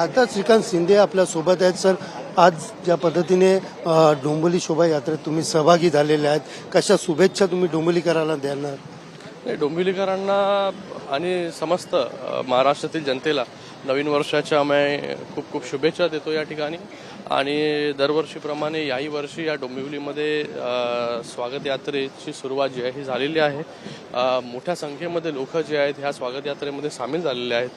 खासदार श्रीकांत शिंदे आपल्या सोबत आहेत. सर, आज ज्या पद्धतीने डोंबिवली शोभायात्रेत तुम्ही सहभागी झालेले आहेत, कशा शुभेच्छा तुम्ही डोंबिवलीकरांना देणार? डोंबिवलीकरांना आणि समस्त महाराष्ट्रातील जनतेला नवीन वर्षाच्या आम्ही खूप खूप शुभेच्छा देतो या ठिकाणी. आणि दरवर्षीप्रमाणे याही वर्षी या डोंबिवलीमध्ये स्वागत यात्रेची सुरुवात जी आहे ही झालेली आहे. मोठ्या संख्येमध्ये लोक जे आहेत ह्या स्वागत यात्रेमध्ये सामील झालेले आहेत.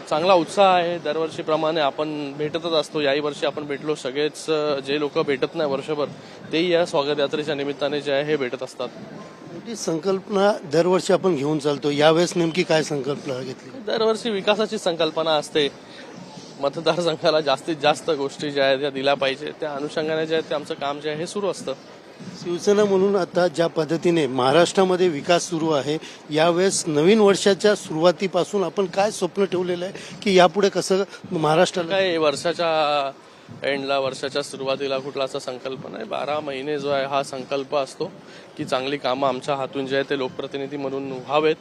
चांगला उत्साह आहे. दरवर्षीप्रमाणे आपण भेटतच असतो. याही वर्षी आपण भेटलो. सगळेच जे लोक भेटत नाही वर्षभर तेही या स्वागत यात्रेच्या निमित्ताने जे आहे हे भेटत असतात. मोठी संकल्पना दरवर्षी आपण घेऊन चालतो, यावेळेस नेमकी काय संकल्पना घेतली? दरवर्षी विकासाची संकल्पना असते. मतदारसंघाला जास्तीत जास्त गोष्टी ज्या आहेत त्या दिल्या पाहिजे, त्या अनुषंगाने जे आहे ते आमचं काम जे आहे हे सुरू असतं. शिवसेना म्हणून आता ज्या पद्धतीने महाराष्ट्रामध्ये विकास सुरू आहे, यावेळेस नवीन वर्षाच्या सुरुवातीपासून आपण काय स्वप्न ठेवलेलं आहे की यापुढे कसं महाराष्ट्राला? काय वर्षाच्या एंडला, वर्षाच्या सुरुवातीला कुठला असा संकल्प नाही. 12 महिने जो आहे हा संकल्प असतो की चांगली कामं आमच्या हातून जे आहे ते लोकप्रतिनिधी म्हणून व्हावेत.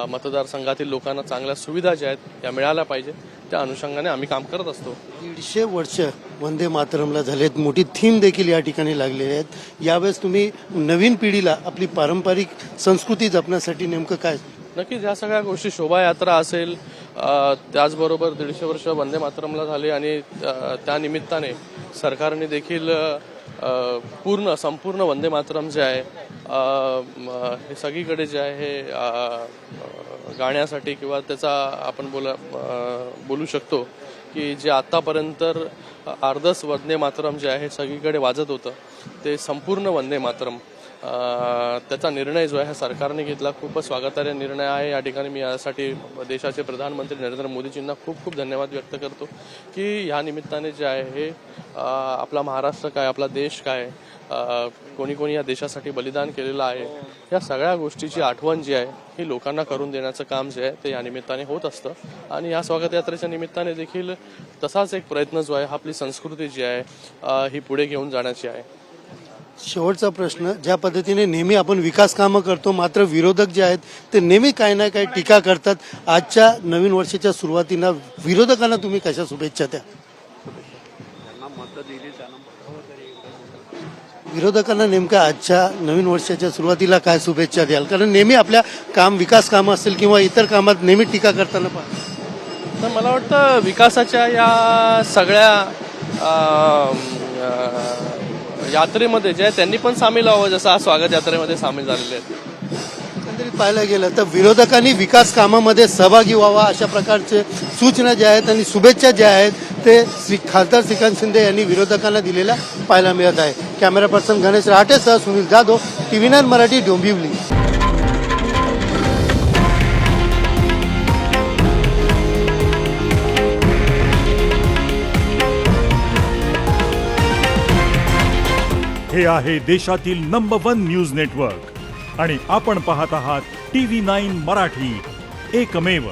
मतदारसंघातील लोकांना चांगल्या सुविधा ज्या आहेत त्या मिळाल्या पाहिजे, त्या अनुषंगाने आम्ही काम करत असतो. 150 वर्ष वंदे मातरमला झालेत. मोठी थीम देखील या ठिकाणी लागलेली आहेत. यावेळेस तुम्ही नवीन पिढीला आपली पारंपरिक संस्कृती जपण्यासाठी नेमकं काय? नक्कीच ह्या सगळ्या गोष्टी, शोभायात्रा असेल, त्याचबरोबर 150 वर्ष वंदे मातरमला झाले आणि त्या निमित्ताने सरकारने देखील संपूर्ण वंदे मातरम जे आहे हे सगळीकडे जे आहे हे गाण्यासाठी किंवा त्याचा आपण बोलू शकतो की जे आतापर्यंत अर्धच वंदे मातरम जे आहे सगळीकडे वाजत होतं ते संपूर्ण वंदे मातरम, त्याचा निर्णय जो आहे सरकारने घेतला. खूपच स्वागतार्ह निर्णय आहे. या ठिकाणी मी यासाठी देशाचे प्रधानमंत्री नरेंद्र मोदीजींना खूप खूप धन्यवाद व्यक्त करतो की ह्या निमित्ताने जे आहे हे आपला महाराष्ट्र काय, आपला देश काय, कोणी कोणी या देशासाठी बलिदान केलेलं आहे, या सगळ्या गोष्टीची आठवण जी आहे ही लोकांना करून देण्याचं काम जे आहे ते या निमित्ताने होत असतं. आणि या स्वागत यात्रेच्या निमित्ताने देखील तसाच एक प्रयत्न जो आहे आपली संस्कृती जी आहे ही पुढे घेऊन जाण्याची आहे. शेवटचा प्रश्न, ज्या पद्धतीने नेहमी आपण विकास कामं करतो, मात्र विरोधक जे आहेत ते नेहमी काही ना काही टीका करतात. आजच्या नवीन वर्षाच्या सुरुवातीला विरोधकांना तुम्ही कशा शुभेच्छा द्या? विरोधकांना नेमक्या आजच्या नवीन वर्षाच्या सुरुवातीला काय शुभेच्छा द्याल? कारण नेहमी आपल्या विकास कामं असेल किंवा इतर कामात नेहमी टीका करताना पाहतो. तर मला वाटतं विकासाच्या या सगळ्या यात्रेमध्ये जे आहे त्यांनी पण सामील व्हावं, जसं आज स्वागत यात्रेमध्ये सामील झालेले आहेत. एकंदरीत पाहायला गेलं तर विरोधकांनी विकास कामामध्ये सहभागी व्हावा अशा प्रकारचे सूचना ज्या आहेत आणि शुभेच्छा ज्या आहेत ते खासदार श्रीकांत शिंदे यांनी विरोधकांना दिलेल्या पाहायला मिळत आहे. कॅमेरा पर्सन गणेश राहटेसह सुनील जाधव, TV9 मराठी, डोंबिवली. हे आहे देशातील नंबर 1 न्यूज नेटवर्क आणि आपण पाहत आहात TV9 मराठी, एकमेव.